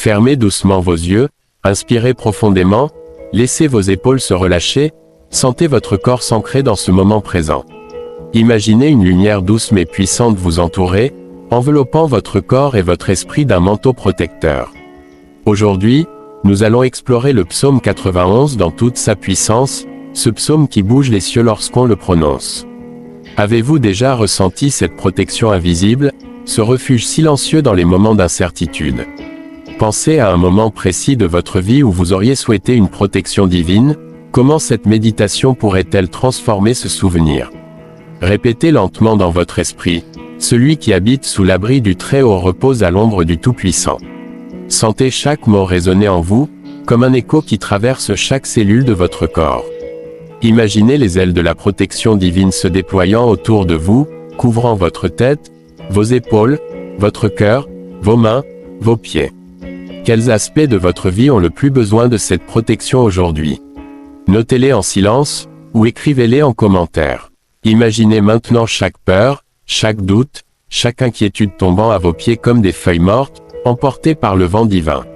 Fermez doucement vos yeux, inspirez profondément, laissez vos épaules se relâcher, sentez votre corps s'ancrer dans ce moment présent. Imaginez une lumière douce mais puissante vous entourer, enveloppant votre corps et votre esprit d'un manteau protecteur. Aujourd'hui, nous allons explorer le psaume 91 dans toute sa puissance, ce psaume qui bouge les cieux lorsqu'on le prononce. Avez-vous déjà ressenti cette protection invisible, ce refuge silencieux dans les moments d'incertitude? Pensez à un moment précis de votre vie où vous auriez souhaité une protection divine. Comment cette méditation pourrait-elle transformer ce souvenir? Répétez lentement dans votre esprit, celui qui habite sous l'abri du Très-Haut repose à l'ombre du Tout-Puissant. Sentez chaque mot résonner en vous, comme un écho qui traverse chaque cellule de votre corps. Imaginez les ailes de la protection divine se déployant autour de vous, couvrant votre tête, vos épaules, votre cœur, vos mains, vos pieds. Quels aspects de votre vie ont le plus besoin de cette protection aujourd'hui? Notez-les en silence, ou écrivez-les en commentaire. Imaginez maintenant chaque peur, chaque doute, chaque inquiétude tombant à vos pieds comme des feuilles mortes, emportées par le vent divin.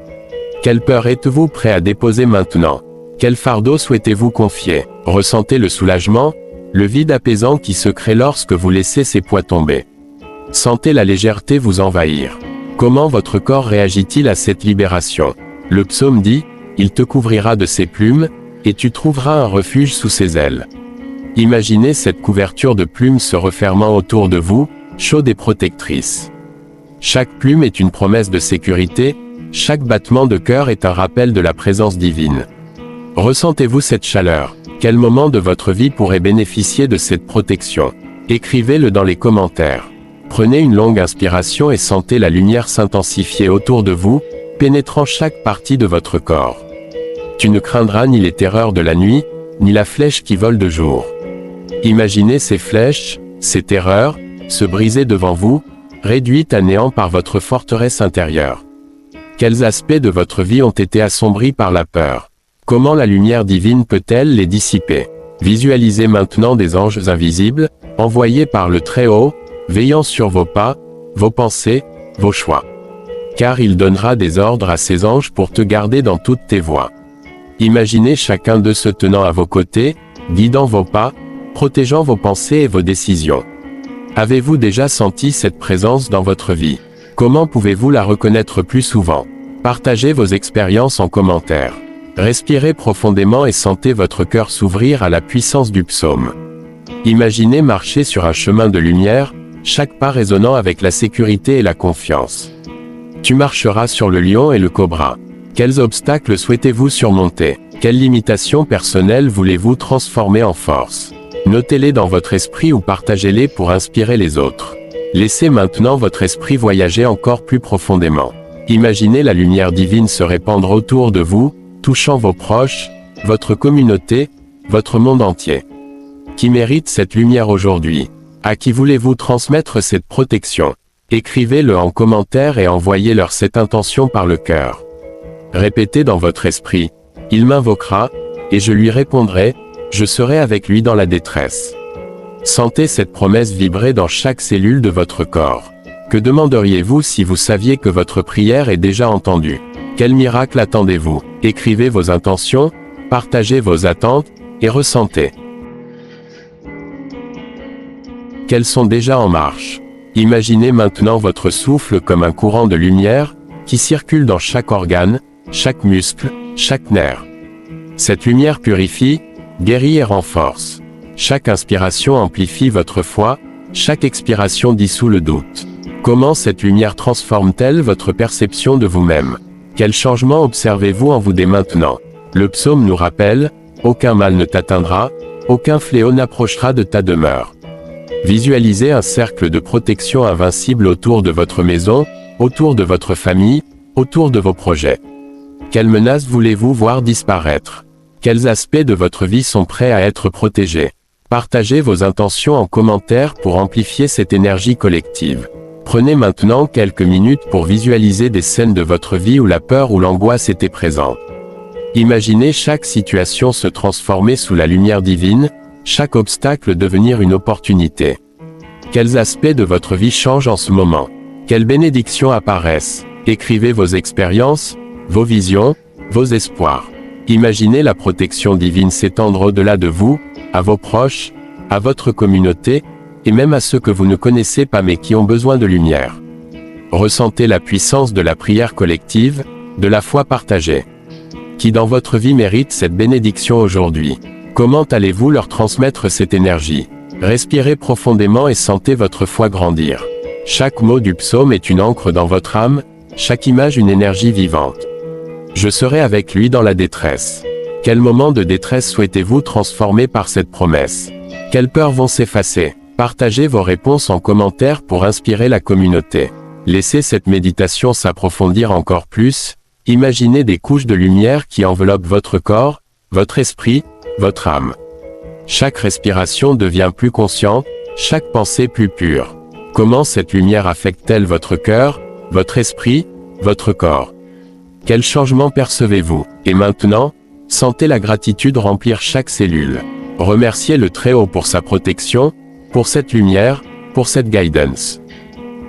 Quelle peur êtes-vous prêt à déposer maintenant? Quel fardeau souhaitez-vous confier? Ressentez le soulagement, le vide apaisant qui se crée lorsque vous laissez ces poids tomber. Sentez la légèreté vous envahir. Comment votre corps réagit-il à cette libération? Le psaume dit, « Il te couvrira de ses plumes, et tu trouveras un refuge sous ses ailes. » Imaginez cette couverture de plumes se refermant autour de vous, chaude et protectrice. Chaque plume est une promesse de sécurité, chaque battement de cœur est un rappel de la présence divine. Ressentez-vous cette chaleur? Quel moment de votre vie pourrait bénéficier de cette protection? Écrivez-le dans les commentaires. Prenez une longue inspiration et sentez la lumière s'intensifier autour de vous, pénétrant chaque partie de votre corps. Tu ne craindras ni les terreurs de la nuit, ni la flèche qui vole de jour. Imaginez ces flèches, ces terreurs, se briser devant vous, réduites à néant par votre forteresse intérieure. Quels aspects de votre vie ont été assombris par la peur? Comment la lumière divine peut-elle les dissiper? Visualisez maintenant des anges invisibles, envoyés par le Très-Haut, veillant sur vos pas, vos pensées, vos choix. Car il donnera des ordres à ses anges pour te garder dans toutes tes voies. Imaginez chacun d'eux se tenant à vos côtés, guidant vos pas, protégeant vos pensées et vos décisions. Avez-vous déjà senti cette présence dans votre vie? Comment pouvez-vous la reconnaître plus souvent? Partagez vos expériences en commentaire. Respirez profondément et sentez votre cœur s'ouvrir à la puissance du psaume. Imaginez marcher sur un chemin de lumière, chaque pas résonnant avec la sécurité et la confiance. Tu marcheras sur le lion et le cobra. Quels obstacles souhaitez-vous surmonter? Quelles limitations personnelles voulez-vous transformer en force? Notez-les dans votre esprit ou partagez-les pour inspirer les autres. Laissez maintenant votre esprit voyager encore plus profondément. Imaginez la lumière divine se répandre autour de vous, touchant vos proches, votre communauté, votre monde entier. Qui mérite cette lumière aujourd'hui? À qui voulez-vous transmettre cette protection? Écrivez-le en commentaire et envoyez-leur cette intention par le cœur. Répétez dans votre esprit, « Il m'invoquera, et je lui répondrai, je serai avec lui dans la détresse. » Sentez cette promesse vibrer dans chaque cellule de votre corps. Que demanderiez-vous si vous saviez que votre prière est déjà entendue? Quel miracle attendez-vous? Écrivez vos intentions, partagez vos attentes, et ressentez qu'elles sont déjà en marche. Imaginez maintenant votre souffle comme un courant de lumière, qui circule dans chaque organe, chaque muscle, chaque nerf. Cette lumière purifie, guérit et renforce. Chaque inspiration amplifie votre foi, chaque expiration dissout le doute. Comment cette lumière transforme-t-elle votre perception de vous-même? Quel changement observez-vous en vous dès maintenant? Le psaume nous rappelle, « Aucun mal ne t'atteindra, aucun fléau n'approchera de ta demeure. » Visualisez un cercle de protection invincible autour de votre maison, autour de votre famille, autour de vos projets. Quelles menaces voulez-vous voir disparaître? Quels aspects de votre vie sont prêts à être protégés? Partagez vos intentions en commentaire pour amplifier cette énergie collective. Prenez maintenant quelques minutes pour visualiser des scènes de votre vie où la peur ou l'angoisse étaient présentes. Imaginez chaque situation se transformer sous la lumière divine, chaque obstacle devenir une opportunité. Quels aspects de votre vie changent en ce moment? Quelles bénédictions apparaissent? Écrivez vos expériences, vos visions, vos espoirs. Imaginez la protection divine s'étendre au-delà de vous, à vos proches, à votre communauté, et même à ceux que vous ne connaissez pas mais qui ont besoin de lumière. Ressentez la puissance de la prière collective, de la foi partagée. Qui dans votre vie mérite cette bénédiction aujourd'hui? Comment allez-vous leur transmettre cette énergie? Respirez profondément et sentez votre foi grandir. Chaque mot du psaume est une encre dans votre âme, chaque image une énergie vivante. Je serai avec lui dans la détresse. Quel moment de détresse souhaitez-vous transformer par cette promesse? Quelles peurs vont s'effacer? Partagez vos réponses en commentaire pour inspirer la communauté. Laissez cette méditation s'approfondir encore plus. Imaginez des couches de lumière qui enveloppent votre corps, votre esprit, votre âme. Chaque respiration devient plus consciente, chaque pensée plus pure. Comment cette lumière affecte-t-elle votre cœur, votre esprit, votre corps? Quel changement percevez-vous? Et maintenant, sentez la gratitude remplir chaque cellule. Remerciez le Très-Haut pour sa protection, pour cette lumière, pour cette guidance.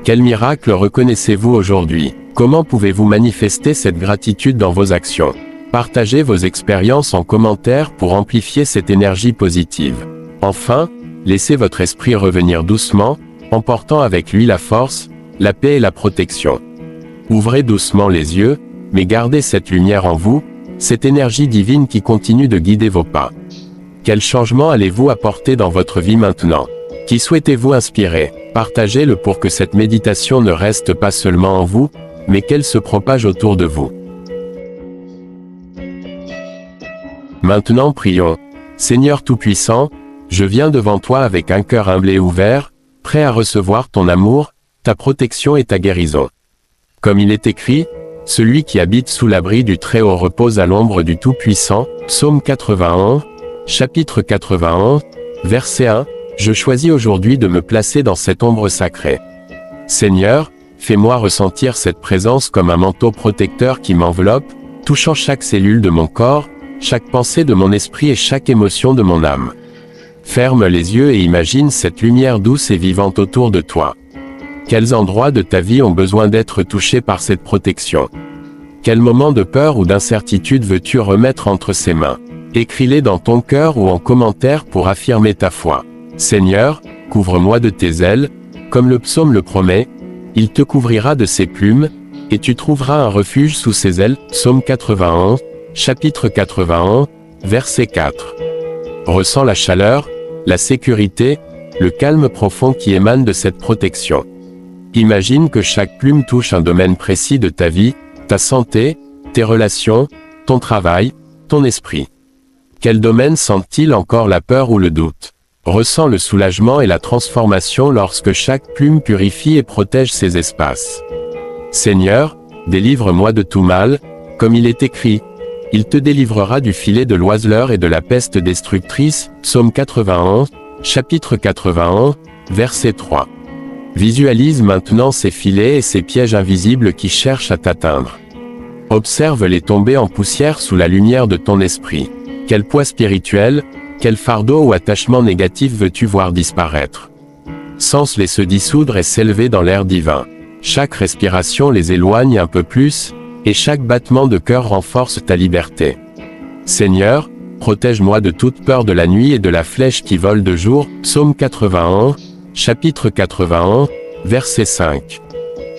Quel miracle reconnaissez-vous aujourd'hui? Comment pouvez-vous manifester cette gratitude dans vos actions? Partagez vos expériences en commentaire pour amplifier cette énergie positive. Enfin, laissez votre esprit revenir doucement, emportant avec lui la force, la paix et la protection. Ouvrez doucement les yeux, mais gardez cette lumière en vous, cette énergie divine qui continue de guider vos pas. Quel changement allez-vous apporter dans votre vie maintenant? Qui souhaitez-vous inspirer? Partagez-le pour que cette méditation ne reste pas seulement en vous, mais qu'elle se propage autour de vous. Maintenant prions. Seigneur Tout-Puissant, je viens devant toi avec un cœur humble et ouvert, prêt à recevoir ton amour, ta protection et ta guérison. Comme il est écrit, celui qui habite sous l'abri du Très-Haut repose à l'ombre du Tout-Puissant, Psaume 91, chapitre 91, verset 1, je choisis aujourd'hui de me placer dans cette ombre sacrée. Seigneur, fais-moi ressentir cette présence comme un manteau protecteur qui m'enveloppe, touchant chaque cellule de mon corps, chaque pensée de mon esprit et chaque émotion de mon âme. Ferme les yeux et imagine cette lumière douce et vivante autour de toi. Quels endroits de ta vie ont besoin d'être touchés par cette protection? Quels moments de peur ou d'incertitude veux-tu remettre entre ses mains? Écris-les dans ton cœur ou en commentaire pour affirmer ta foi. Seigneur, couvre-moi de tes ailes, comme le psaume le promet, il te couvrira de ses plumes, et tu trouveras un refuge sous ses ailes, Psaume 91, chapitre 91, verset 4. Ressens la chaleur, la sécurité, le calme profond qui émane de cette protection. Imagine que chaque plume touche un domaine précis de ta vie, ta santé, tes relations, ton travail, ton esprit. Quel domaine sent-il encore la peur ou le doute? Ressens le soulagement et la transformation lorsque chaque plume purifie et protège ces espaces. Seigneur, délivre-moi de tout mal, comme il est écrit. Il te délivrera du filet de l'oiseleur et de la peste destructrice, Psaume 91, chapitre 91, verset 3. Visualise maintenant ces filets et ces pièges invisibles qui cherchent à t'atteindre. Observe-les tomber en poussière sous la lumière de ton esprit. Quel poids spirituel, quel fardeau ou attachement négatif veux-tu voir disparaître? Sens-les se dissoudre et s'élever dans l'air divin. Chaque respiration les éloigne un peu plus, et chaque battement de cœur renforce ta liberté. Seigneur, protège-moi de toute peur de la nuit et de la flèche qui vole de jour, Psaume 81, chapitre 81, verset 5.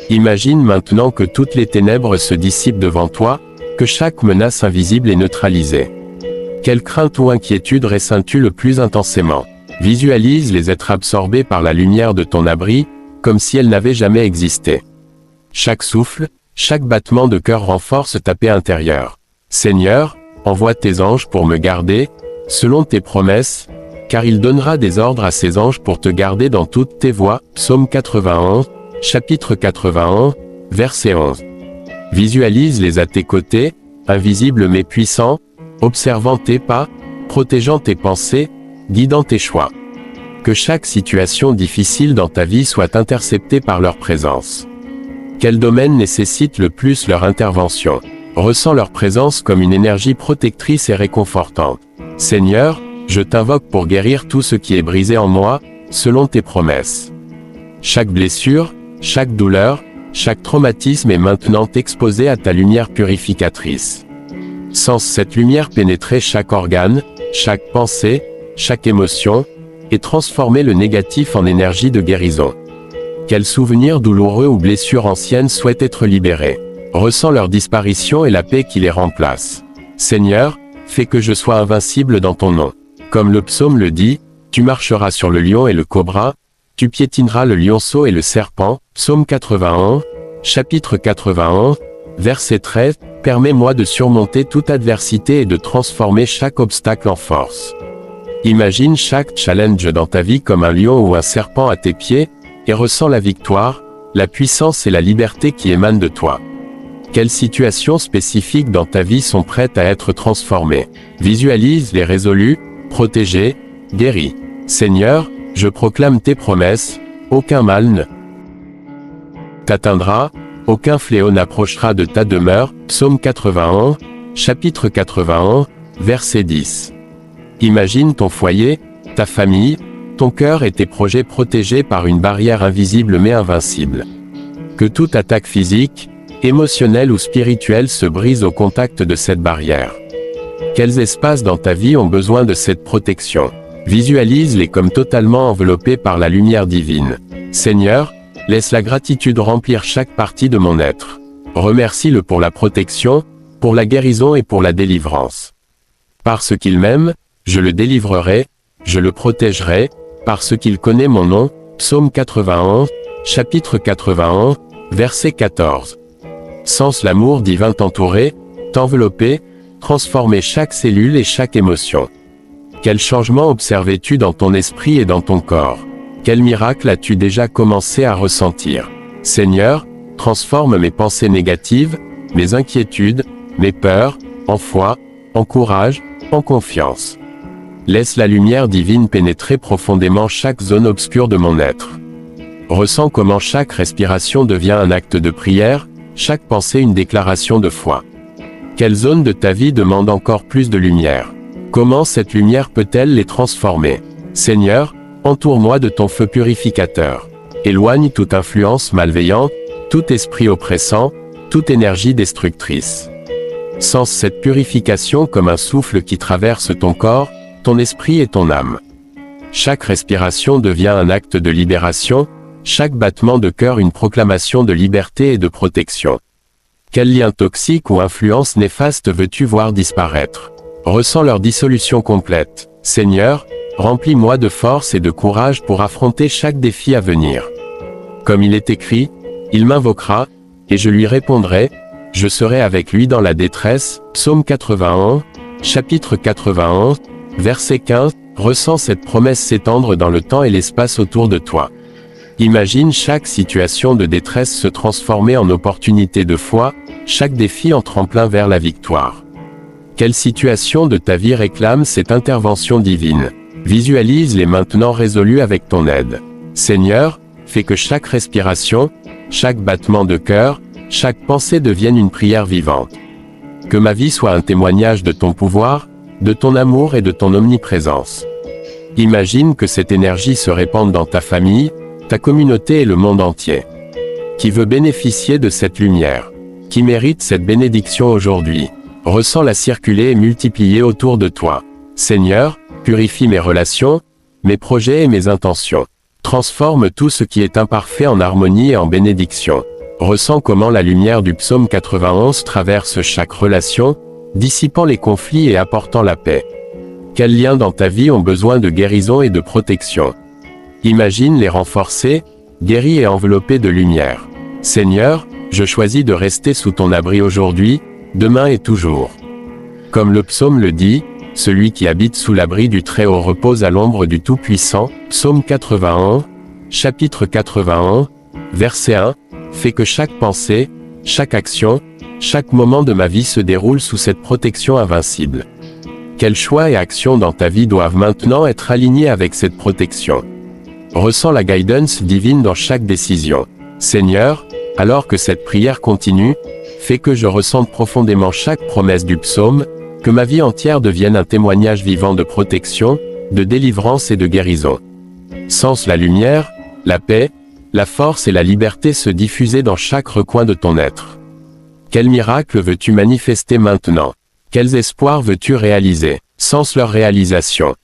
Imagine maintenant que toutes les ténèbres se dissipent devant toi, que chaque menace invisible est neutralisée. Quelle crainte ou inquiétude ressens-tu le plus intensément? Visualise les être absorbés par la lumière de ton abri, comme si elle n'avait jamais existé. Chaque souffle, chaque battement de cœur renforce ta paix intérieure. Seigneur, envoie tes anges pour me garder, selon tes promesses, car il donnera des ordres à ses anges pour te garder dans toutes tes voies, Psaume 91, chapitre 81, verset 11. Visualise-les à tes côtés, invisibles mais puissants, observant tes pas, protégeant tes pensées, guidant tes choix. Que chaque situation difficile dans ta vie soit interceptée par leur présence. Quel domaine nécessite le plus leur intervention? Ressens leur présence comme une énergie protectrice et réconfortante. Seigneur, je t'invoque pour guérir tout ce qui est brisé en moi, selon tes promesses. Chaque blessure, chaque douleur, chaque traumatisme est maintenant exposé à ta lumière purificatrice. Sens cette lumière pénétrer chaque organe, chaque pensée, chaque émotion, et transformer le négatif en énergie de guérison. Quels souvenirs douloureux ou blessures anciennes souhaitent être libérés? Ressens leur disparition et la paix qui les remplace. Seigneur, fais que je sois invincible dans ton nom. Comme le psaume le dit, tu marcheras sur le lion et le cobra, tu piétineras le lionceau et le serpent. Psaume 81, chapitre 81, verset 13, permets-moi de surmonter toute adversité et de transformer chaque obstacle en force. Imagine chaque challenge dans ta vie comme un lion ou un serpent à tes pieds, et ressens la victoire, la puissance et la liberté qui émanent de toi. Quelles situations spécifiques dans ta vie sont prêtes à être transformées? Visualise les résolus, protégés, guéris. Seigneur, je proclame tes promesses, aucun mal ne t'atteindra, aucun fléau n'approchera de ta demeure. Psaume 81, chapitre 81, verset 10. Imagine ton foyer, ta famille, ton cœur et tes projets protégés par une barrière invisible mais invincible. Que toute attaque physique, émotionnelle ou spirituelle se brise au contact de cette barrière. Quels espaces dans ta vie ont besoin de cette protection? Visualise-les comme totalement enveloppés par la lumière divine. Seigneur, laisse la gratitude remplir chaque partie de mon être. Remercie-le pour la protection, pour la guérison et pour la délivrance. Parce qu'il m'aime, je le délivrerai, je le protégerai, parce qu'il connaît mon nom. Psaume 81, chapitre 81, verset 14. Sens l'amour divin t'entourer, t'envelopper, transformer chaque cellule et chaque émotion. Quel changement observes-tu dans ton esprit et dans ton corps? Quel miracle as-tu déjà commencé à ressentir? Seigneur, transforme mes pensées négatives, mes inquiétudes, mes peurs, en foi, en courage, en confiance. Laisse la lumière divine pénétrer profondément chaque zone obscure de mon être. Ressens comment chaque respiration devient un acte de prière, chaque pensée une déclaration de foi. Quelle zone de ta vie demande encore plus de lumière? Comment cette lumière peut-elle les transformer? Seigneur, entoure-moi de ton feu purificateur. Éloigne toute influence malveillante, tout esprit oppressant, toute énergie destructrice. Sens cette purification comme un souffle qui traverse ton corps, ton esprit et ton âme. Chaque respiration devient un acte de libération, chaque battement de cœur une proclamation de liberté et de protection. Quel lien toxique ou influence néfaste veux-tu voir disparaître? Ressens leur dissolution complète. Seigneur, remplis-moi de force et de courage pour affronter chaque défi à venir. Comme il est écrit, il m'invoquera, et je lui répondrai, je serai avec lui dans la détresse. Psaume 81, chapitre 81, verset 15, ressens cette promesse s'étendre dans le temps et l'espace autour de toi. Imagine chaque situation de détresse se transformer en opportunité de foi, chaque défi en tremplin vers la victoire. Quelle situation de ta vie réclame cette intervention divine? Visualise-les maintenant résolus avec ton aide. Seigneur, fais que chaque respiration, chaque battement de cœur, chaque pensée devienne une prière vivante. Que ma vie soit un témoignage de ton pouvoir, de ton amour et de ton omniprésence. Imagine que cette énergie se répande dans ta famille, ta communauté et le monde entier. Qui veut bénéficier de cette lumière? Qui mérite cette bénédiction aujourd'hui? Ressens-la circuler et multiplier autour de toi. Seigneur, purifie mes relations, mes projets et mes intentions. Transforme tout ce qui est imparfait en harmonie et en bénédiction. Ressens comment la lumière du psaume 91 traverse chaque relation, dissipant les conflits et apportant la paix. Quels liens dans ta vie ont besoin de guérison et de protection? Imagine les renforcer, guéris et enveloppés de lumière. Seigneur, je choisis de rester sous ton abri aujourd'hui, demain et toujours. Comme le psaume le dit, celui qui habite sous l'abri du Très-Haut repose à l'ombre du Tout-Puissant. Psaume 81, chapitre 81, verset 1, fait que chaque pensée, chaque action, chaque moment de ma vie se déroule sous cette protection invincible. Quels choix et actions dans ta vie doivent maintenant être alignés avec cette protection? Ressens la guidance divine dans chaque décision. Seigneur, alors que cette prière continue, fais que je ressente profondément chaque promesse du psaume, que ma vie entière devienne un témoignage vivant de protection, de délivrance et de guérison. Sens la lumière, la paix, la force et la liberté se diffuser dans chaque recoin de ton être. Quel miracle veux-tu manifester maintenant? Quels espoirs veux-tu réaliser, sans leur réalisation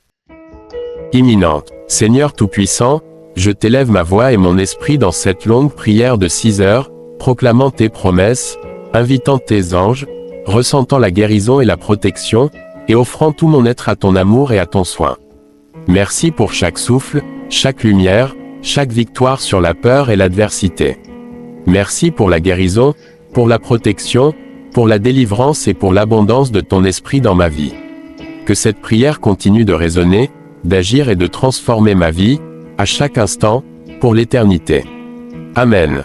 imminente? Seigneur Tout-Puissant, je t'élève ma voix et mon esprit dans cette longue prière de 6 heures, proclamant tes promesses, invitant tes anges, ressentant la guérison et la protection, et offrant tout mon être à ton amour et à ton soin. Merci pour chaque souffle, chaque lumière, chaque victoire sur la peur et l'adversité. Merci pour la guérison, pour la protection, pour la délivrance et pour l'abondance de ton esprit dans ma vie. Que cette prière continue de résonner, d'agir et de transformer ma vie, à chaque instant, pour l'éternité. Amen.